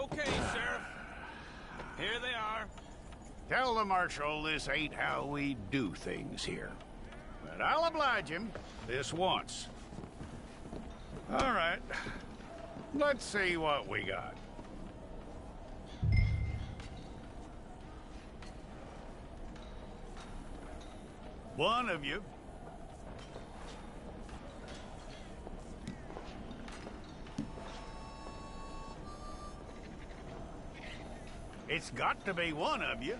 Okay, Sheriff. Here they are. Tell the Marshal this ain't how we do things here. But I'll oblige him this once. All right. Let's see what we got. One of you. It's got to be one of you.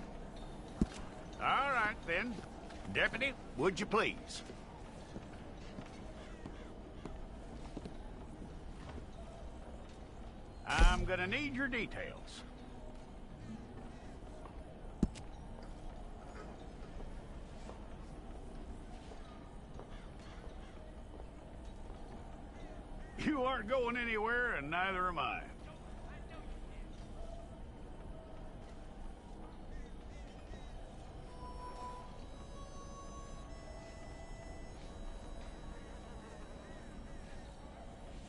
All right, then. Deputy, would you please? I'm gonna need your details. You aren't going anywhere, and neither am I.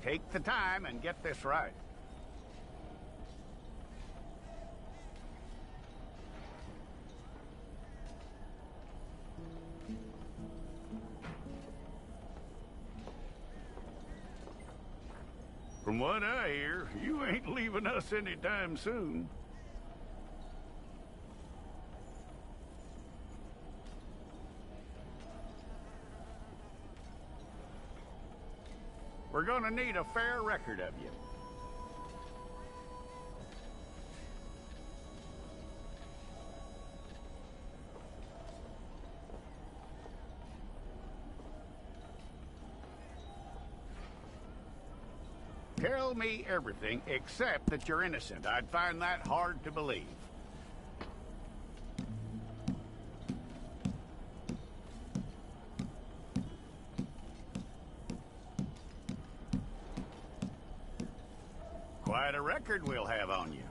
Take the time and get this right. From what I hear, you ain't leaving us anytime soon. We're gonna need a fair record of you. Tell me everything except that you're innocent. I'd find that hard to believe. Quite a record we'll have on you.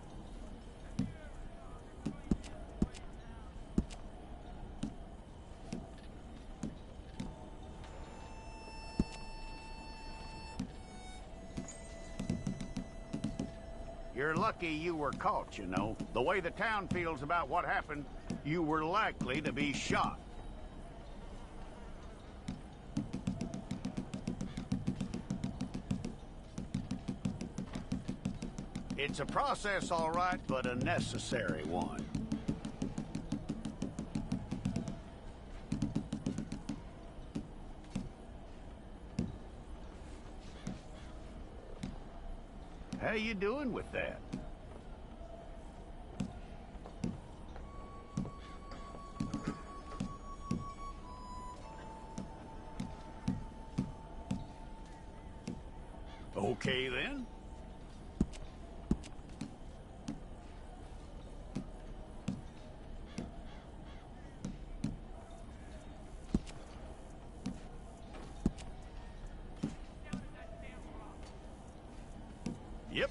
You're lucky you were caught, you know. The way the town feels about what happened, you were likely to be shot. It's a process, all right, but a necessary one. How you doing with that? Okay, then. Yep.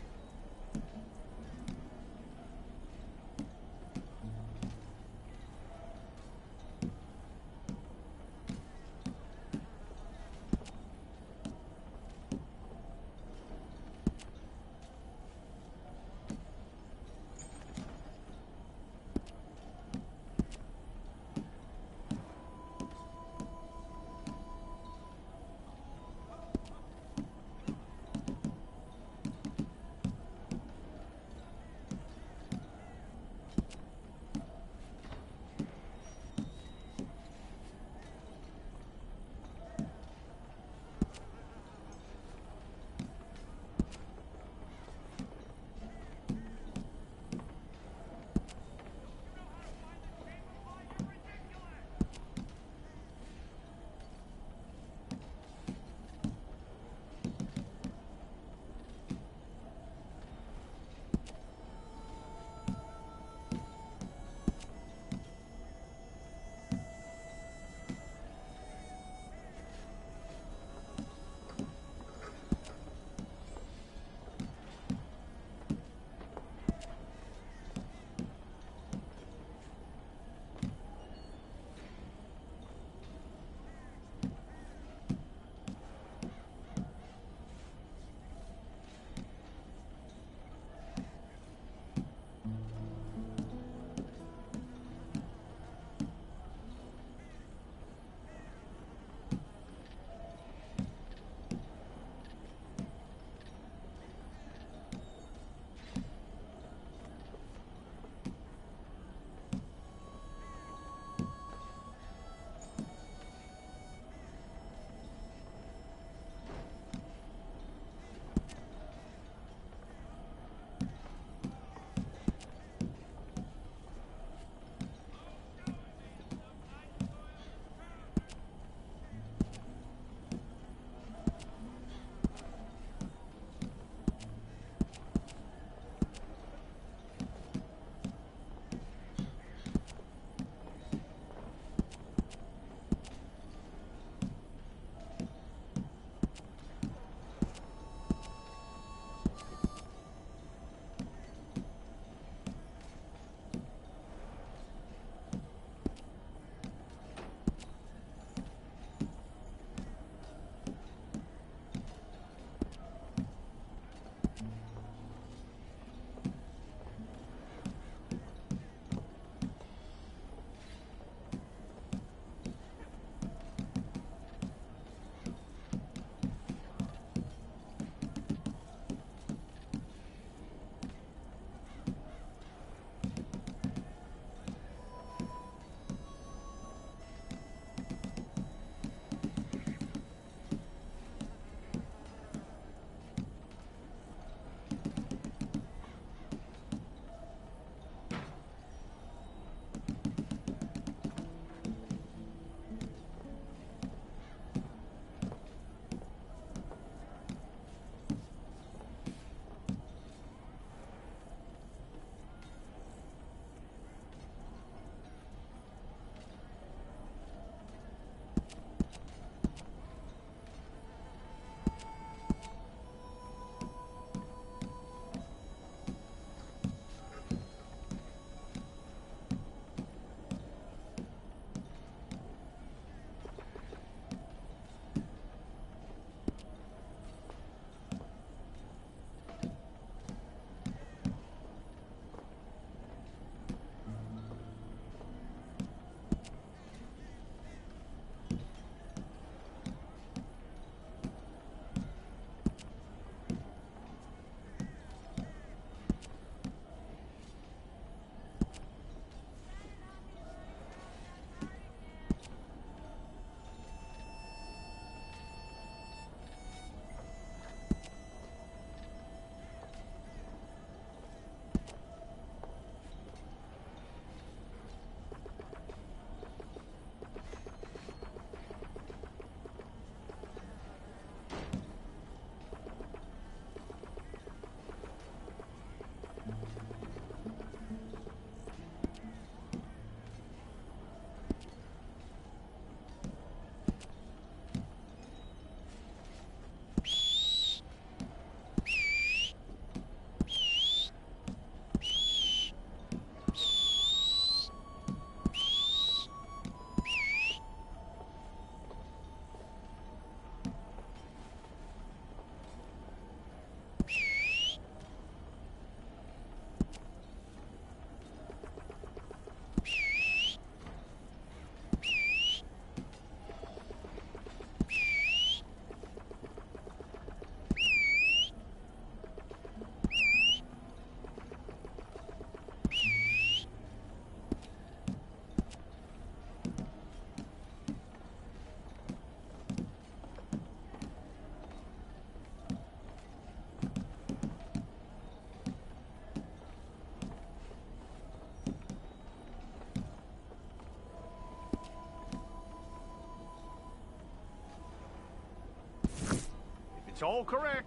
That's all correct.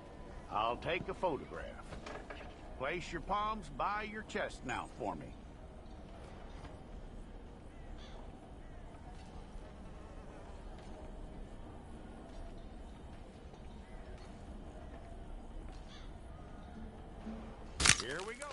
I'll take a photograph. Place your palms by your chest now for me. Here we go.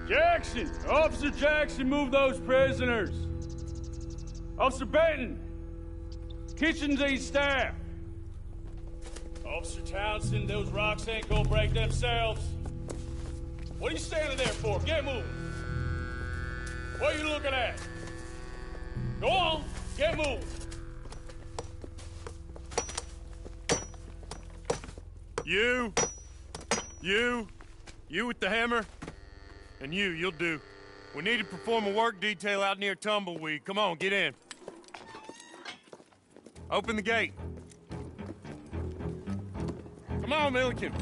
Jackson! Officer Jackson, move those prisoners! Officer Benton! Kitchens and staff! Officer Townsend, those rocks ain't gonna break themselves. What are you standing there for? Get moving! What are you looking at? Go on, get moving! You with the hammer? And you'll do. We need to perform a work detail out near Tumbleweed. Come on, get in. Open the gate. Come on, Milliken.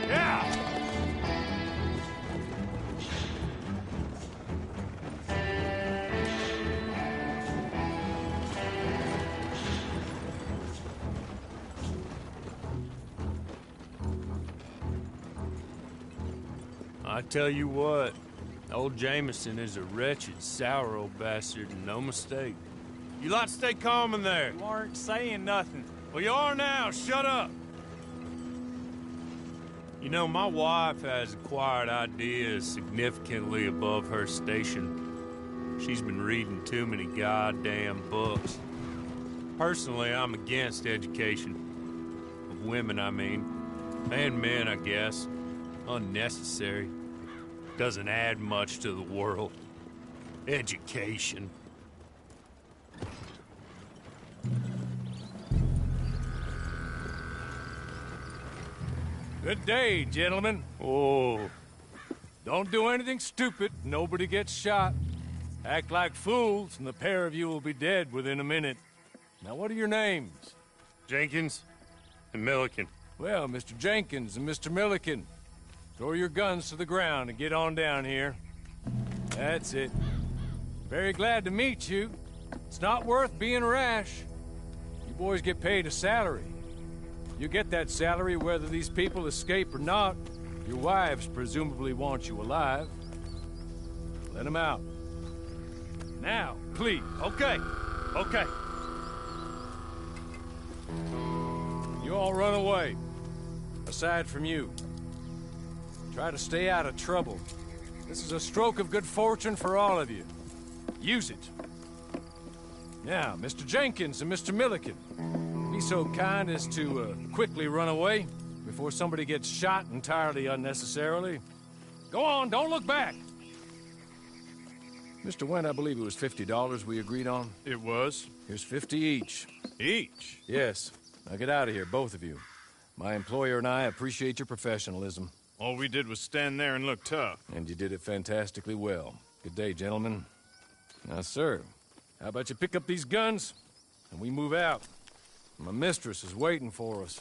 Yeah! I tell you what, old Jameson is a wretched, sour old bastard, and no mistake. You lot stay calm in there. You aren't saying nothing. Well, you are now. Shut up. You know, my wife has acquired ideas significantly above her station. She's been reading too many goddamn books. Personally, I'm against education. Of women, I mean. And men, I guess. Unnecessary. Doesn't add much to the world. Education. Good day, gentlemen. Oh, Don't do anything stupid. Nobody gets shot. Act like fools, and the pair of you will be dead within a minute. Now, what are your names? Jenkins and Milliken. Well, Mr. Jenkins and Mr. Milliken, throw your guns to the ground and get on down here. That's it. Very glad to meet you. It's not worth being rash. You boys get paid a salary. You get that salary whether these people escape or not. Your wives presumably want you alive. Let them out. Now, please. Okay. You all run away. Aside from you. Try to stay out of trouble. This is a stroke of good fortune for all of you. Use it. Now, Mr. Jenkins and Mr. Milliken, be so kind as to quickly run away before somebody gets shot entirely unnecessarily. Go on, don't look back. Mr. Went, I believe it was $50 we agreed on. It was. Here's 50 each. Each? Yes. Now get out of here, both of you. My employer and I appreciate your professionalism. All we did was stand there and look tough. And you did it fantastically well. Good day, gentlemen. Now, sir, how about you pick up these guns, and we move out? My mistress is waiting for us.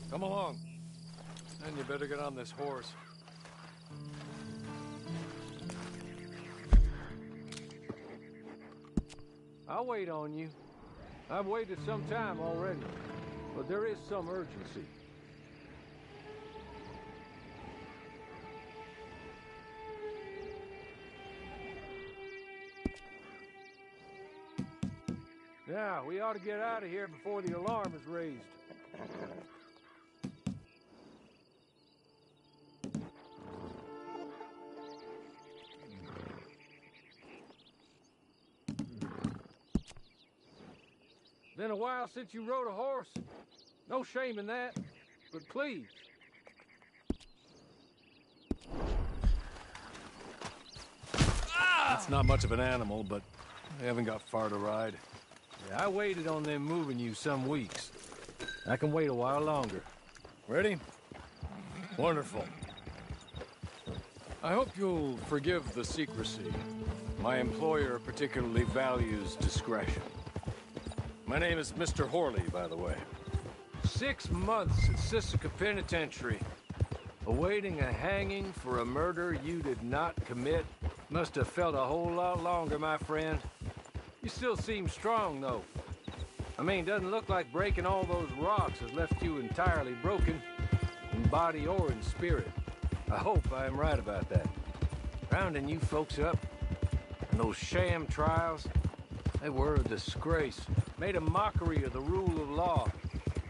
Come along. And you better get on this horse. I'll wait on you. I've waited some time already, but there is some urgency. Now, we ought to get out of here before the alarm is raised. been a while since you rode a horse. No shame in that, but please. It's not much of an animal, but I haven't got far to ride. Yeah, I waited on them moving you some weeks. I can wait a while longer. Ready? Wonderful. I hope you'll forgive the secrecy. My employer particularly values discretion. My name is Mr. Horley, by the way. 6 months at Sisika Penitentiary, awaiting a hanging for a murder you did not commit. Must have felt a whole lot longer, my friend. You still seem strong, though. I mean, doesn't look like breaking all those rocks has left you entirely broken, in body or in spirit. I hope I am right about that. Rounding you folks up, and those sham trials, they were a disgrace. Made a mockery of the rule of law.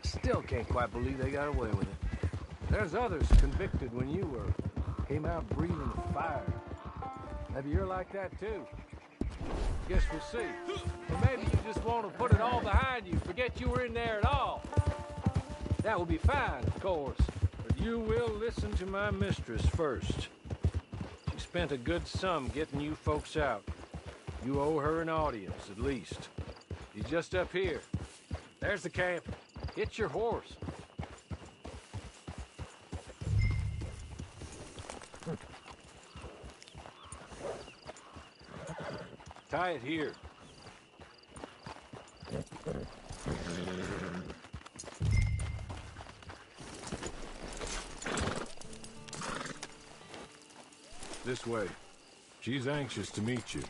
Still can't quite believe they got away with it. There's others convicted when you were. Came out breathing fire. Maybe you're like that too. Guess we'll see. Or maybe you just want to put it all behind you, forget you were in there at all. That will be fine, of course. But you will listen to my mistress first. She spent a good sum getting you folks out. You owe her an audience, at least. She's just up here. There's the camp. Hit your horse. Tie it here. This way. She's anxious to meet you.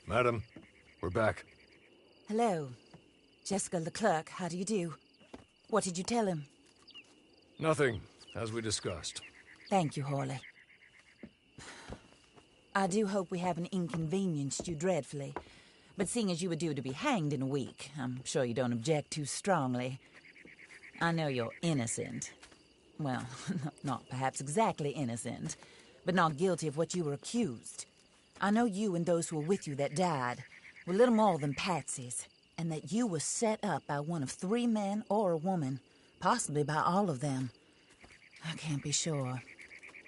Madam, we're back. Hello. Jessica Leclerc, how do you do? What did you tell him? Nothing, as we discussed. Thank you, Horley. I do hope we haven't inconvenienced you dreadfully. But seeing as you were due to be hanged in a week, I'm sure you don't object too strongly. I know you're innocent. Well, not perhaps exactly innocent, but not guilty of what you were accused. I know you and those who were with you that died were little more than patsies, and that you were set up by one of 3 men or a woman, possibly by all of them. I can't be sure,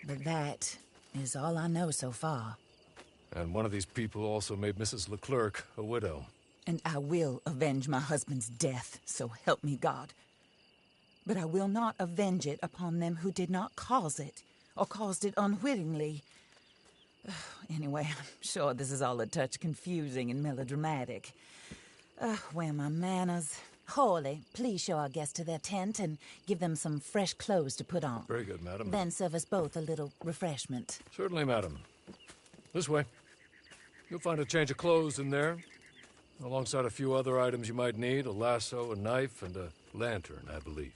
but that is all I know so far. And one of these people also made Mrs. Leclerc a widow. And I will avenge my husband's death, so help me God. But I will not avenge it upon them who did not cause it, or caused it unwittingly. Anyway, I'm sure this is all a touch confusing and melodramatic. Where are my manners? Horley, please show our guests to their tent and give them some fresh clothes to put on. Very good, madam. Then serve us both a little refreshment. Certainly, madam. This way. You'll find a change of clothes in there, alongside a few other items you might need, a lasso, a knife, and a lantern, I believe.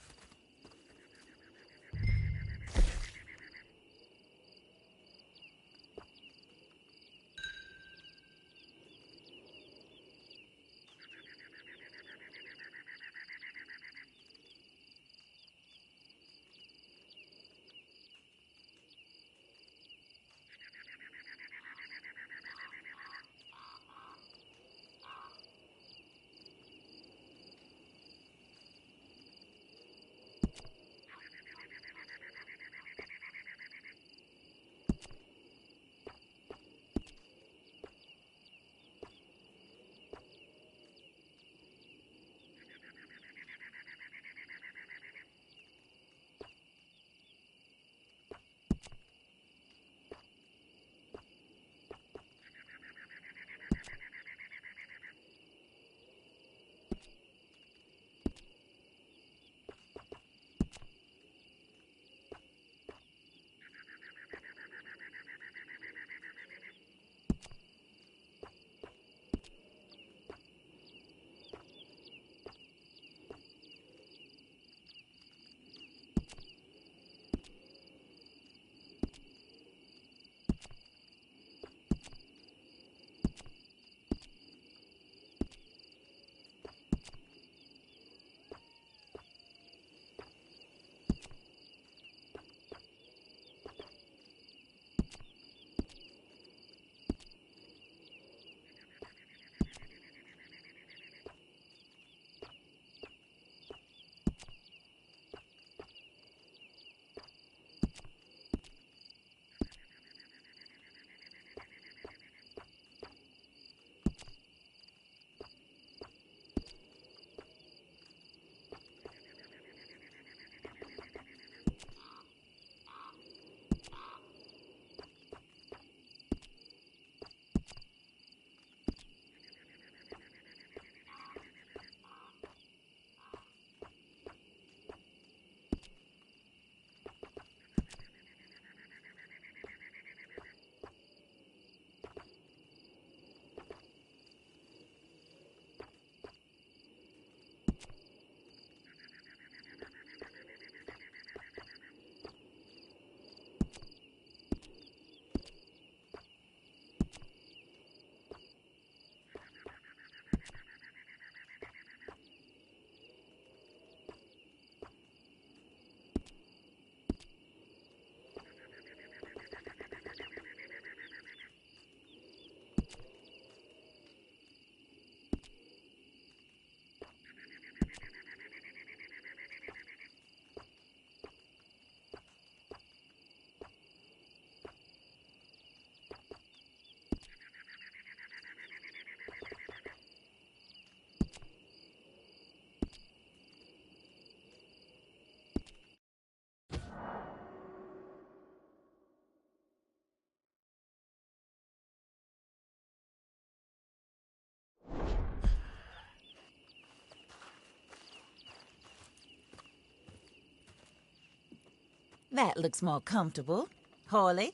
That looks more comfortable. Hawley,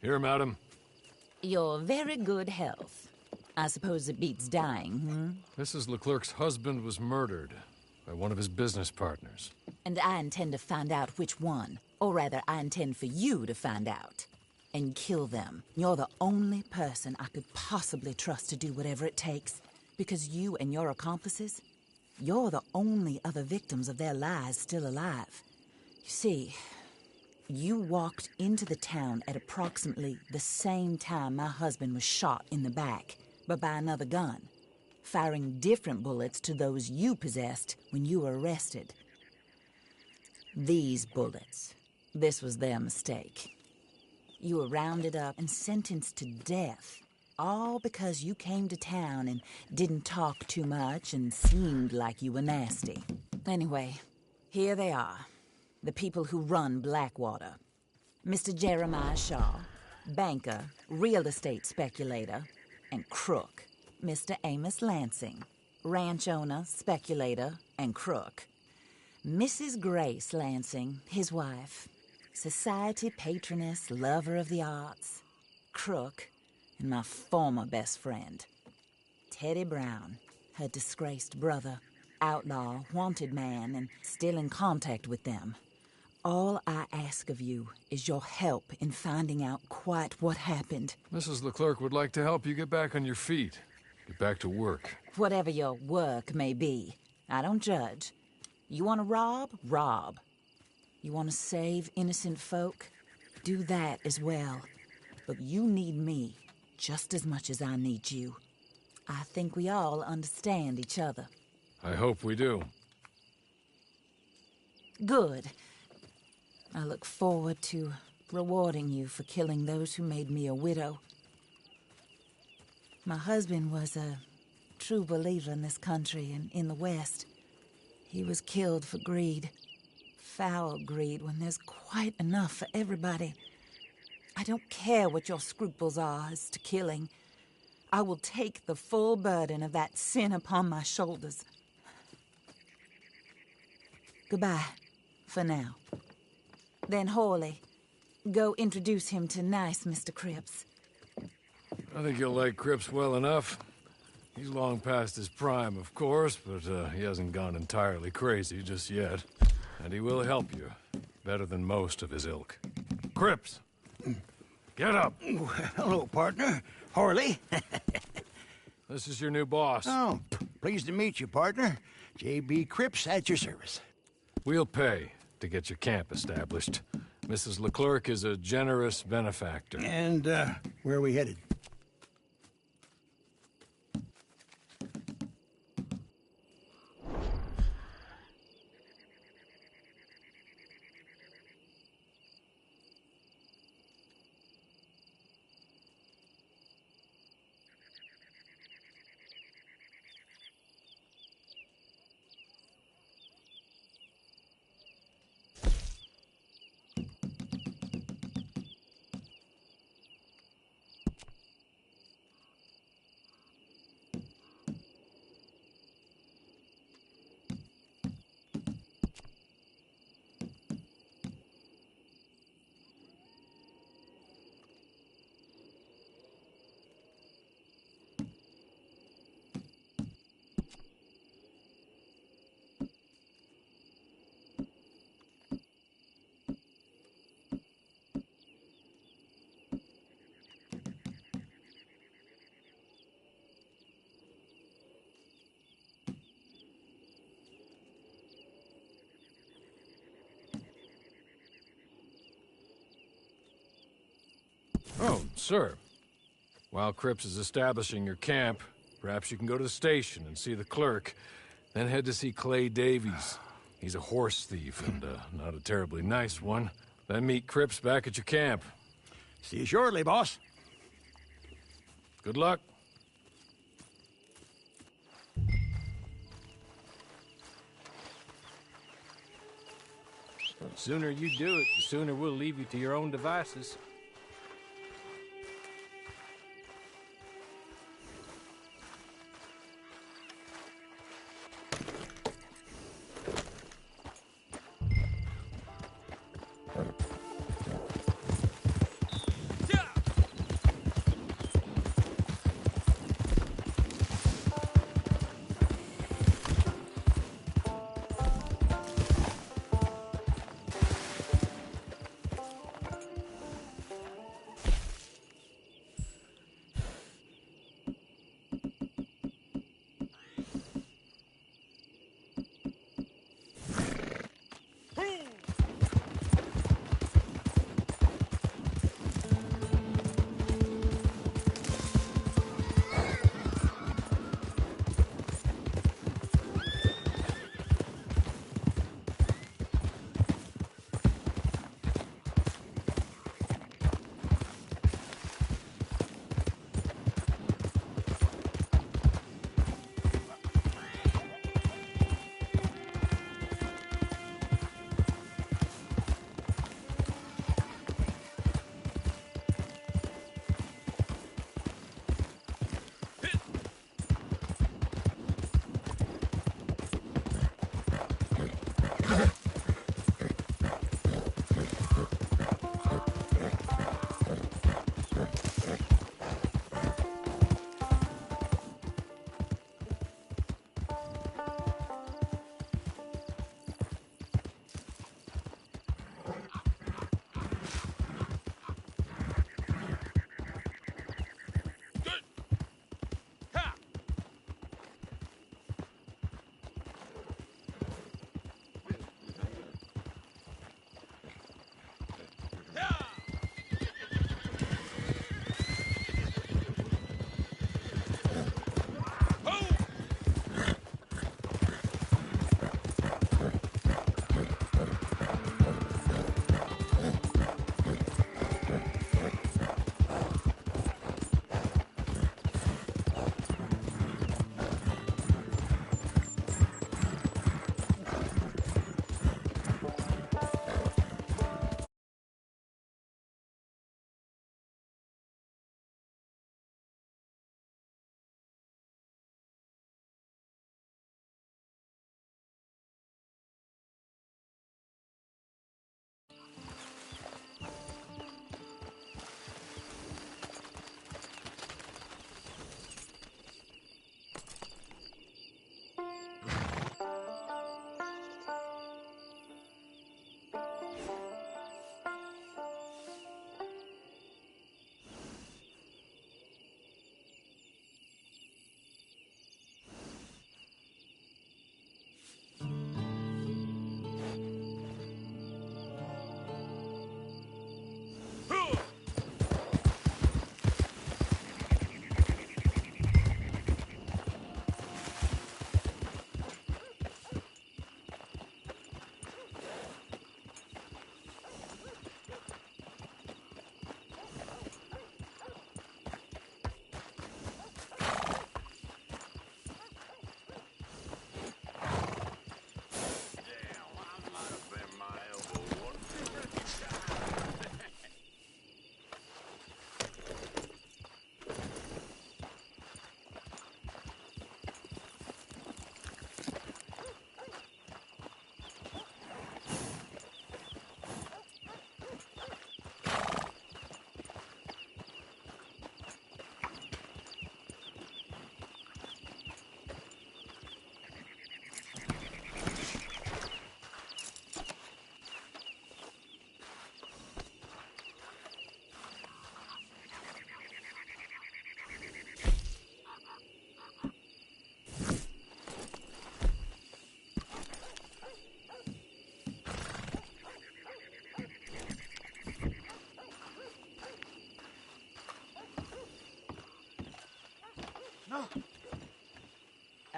Here, madam. your very good health. I suppose it beats dying, Mrs. Leclerc's husband was murdered by one of his business partners. And I intend to find out which one. Or rather, I intend for you to find out. And kill them. You're the only person I could possibly trust to do whatever it takes. Because you and your accomplices, you're the only other victims of their lies still alive. You see, you walked into the town at approximately the same time my husband was shot in the back, but by another gun, firing different bullets to those you possessed when you were arrested. These bullets, this was their mistake. You were rounded up and sentenced to death, all because you came to town and didn't talk too much and seemed like you were nasty. Anyway, here they are, the people who run Blackwater. Mr. Jeremiah Shaw, banker, real estate speculator, and crook. Mr. Amos Lansing, ranch owner, speculator, and crook. Mrs. Grace Lansing, his wife, society patroness, lover of the arts, crook, and my former best friend. Teddy Brown, her disgraced brother, outlaw, wanted man, and still in contact with them. All I ask of you is your help in finding out quite what happened. Mrs. Leclerc would like to help you get back on your feet. Get back to work. Whatever your work may be, I don't judge. You want to rob? Rob. You want to save innocent folk? Do that as well. But you need me just as much as I need you. I think we all understand each other. I hope we do. Good. I look forward to rewarding you for killing those who made me a widow. My husband was a true believer in this country and in the West. He was killed for greed. Foul greed when there's quite enough for everybody. I don't care what your scruples are as to killing. I will take the full burden of that sin upon my shoulders. Goodbye, for now. Then Hawley, go introduce him to nice Mr. Cripps. I think you'll like Cripps well enough. He's long past his prime, of course, but he hasn't gone entirely crazy just yet. And he will help you, better than most of his ilk. Cripps! Get up! Hello, partner. Harley. This is your new boss. Oh, pleased to meet you, partner. J.B. Cripps at your service. We'll pay to get your camp established. Mrs. Leclerc is a generous benefactor. And, where are we headed? Oh, sir. While Cripps is establishing your camp, perhaps you can go to the station and see the clerk, then head to see Clay Davies. He's a horse thief, and not a terribly nice one. Then meet Cripps back at your camp. See you shortly, boss. Good luck. The sooner you do it, the sooner we'll leave you to your own devices.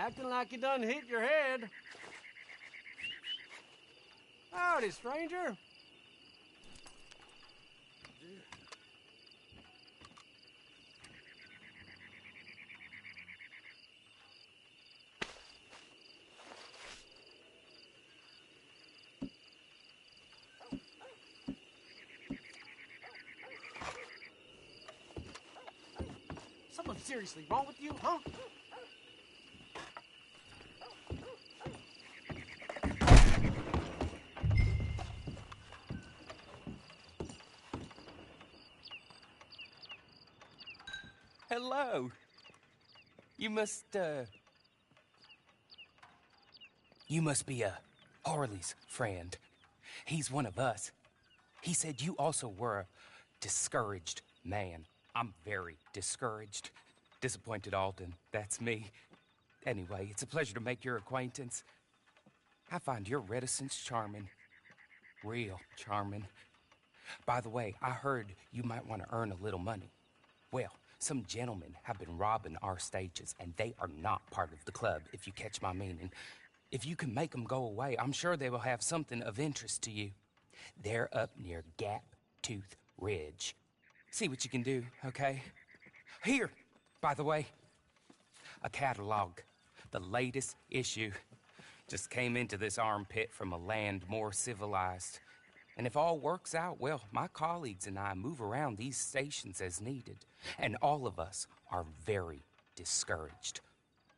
Acting like you done hit your head. Howdy, stranger. Something seriously wrong with you, huh? Hello. You must be Harley's friend. He's one of us. He said you also were a discouraged man. I'm very discouraged. Disappointed Alden, that's me. Anyway, it's a pleasure to make your acquaintance. I find your reticence charming. Real charming. By the way, I heard you might want to earn a little money. Well, some gentlemen have been robbing our stages, and they are not part of the club, if you catch my meaning. If you can make them go away, I'm sure they will have something of interest to you. They're up near Gap Tooth Ridge. See what you can do, okay? Here, by the way, a catalog. The latest issue. Just came into this armpit from a land more civilized. And if all works out, well, my colleagues and I move around these stations as needed. And all of us are very discouraged.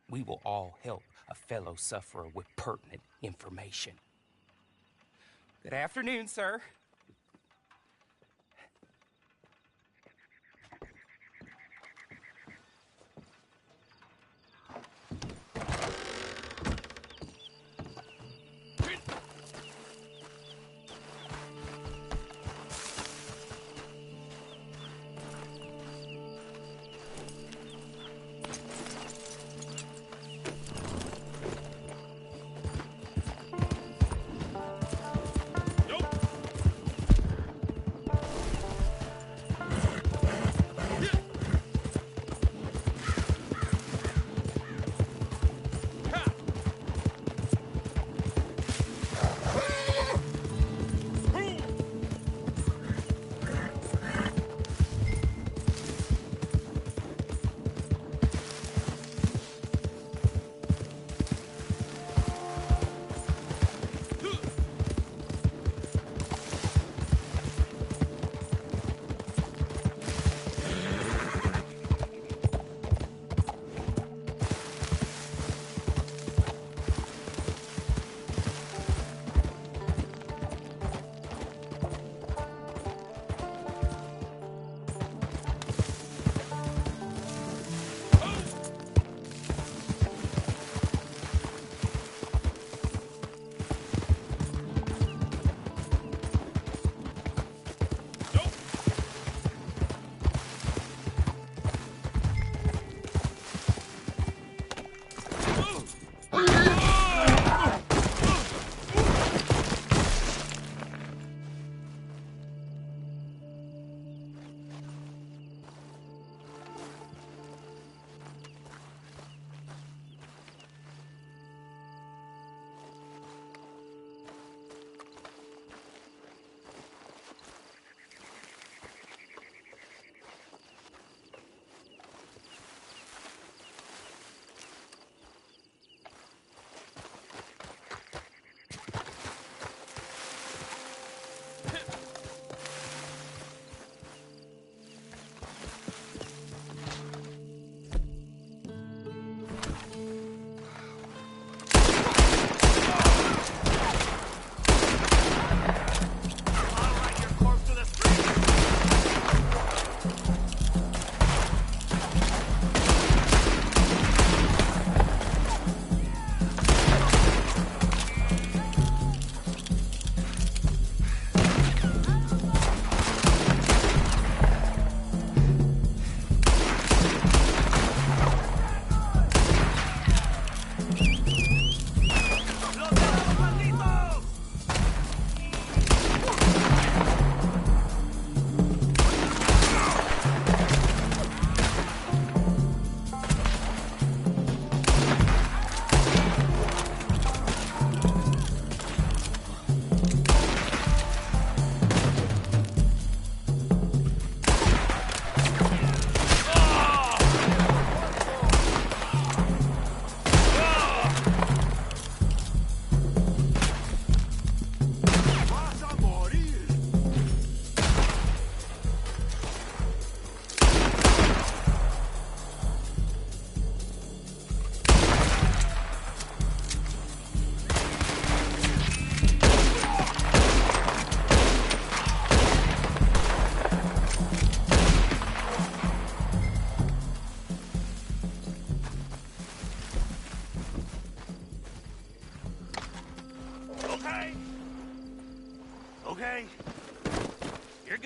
We will all help a fellow sufferer with pertinent information. Good afternoon, sir.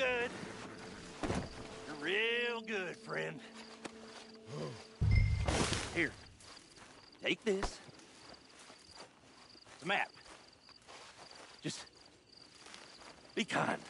good. You're real good, friend. Here, take this. It's a map. Just be kind.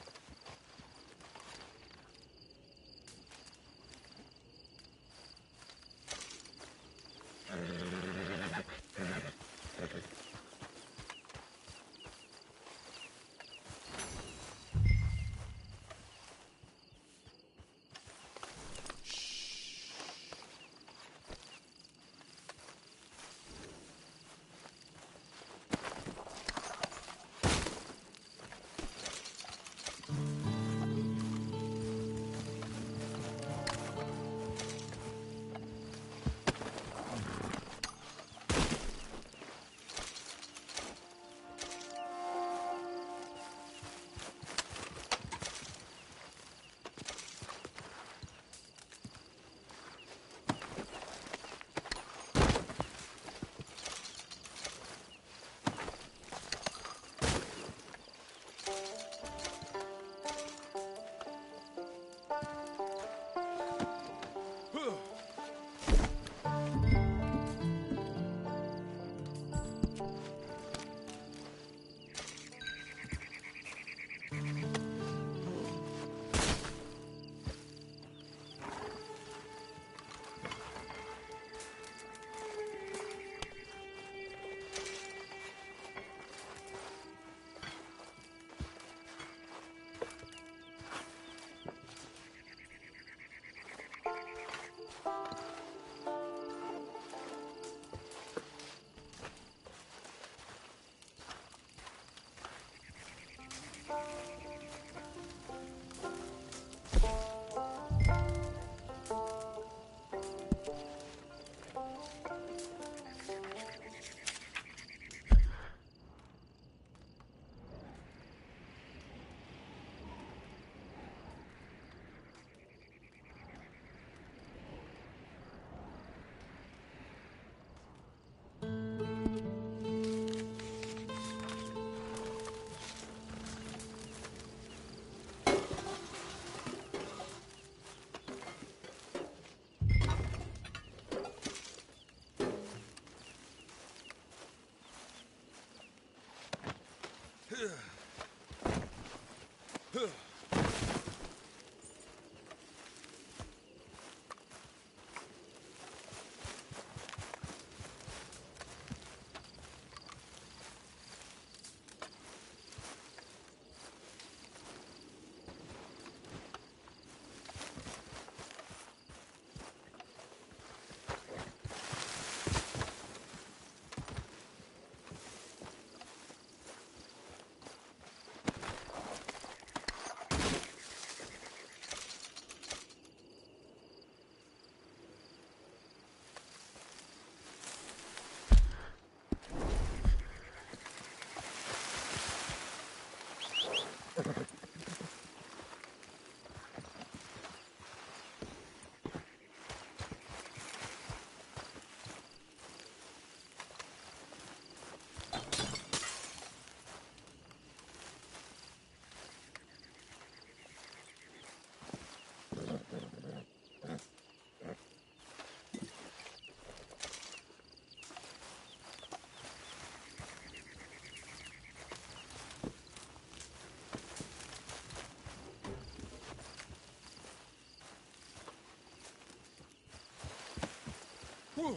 Whew.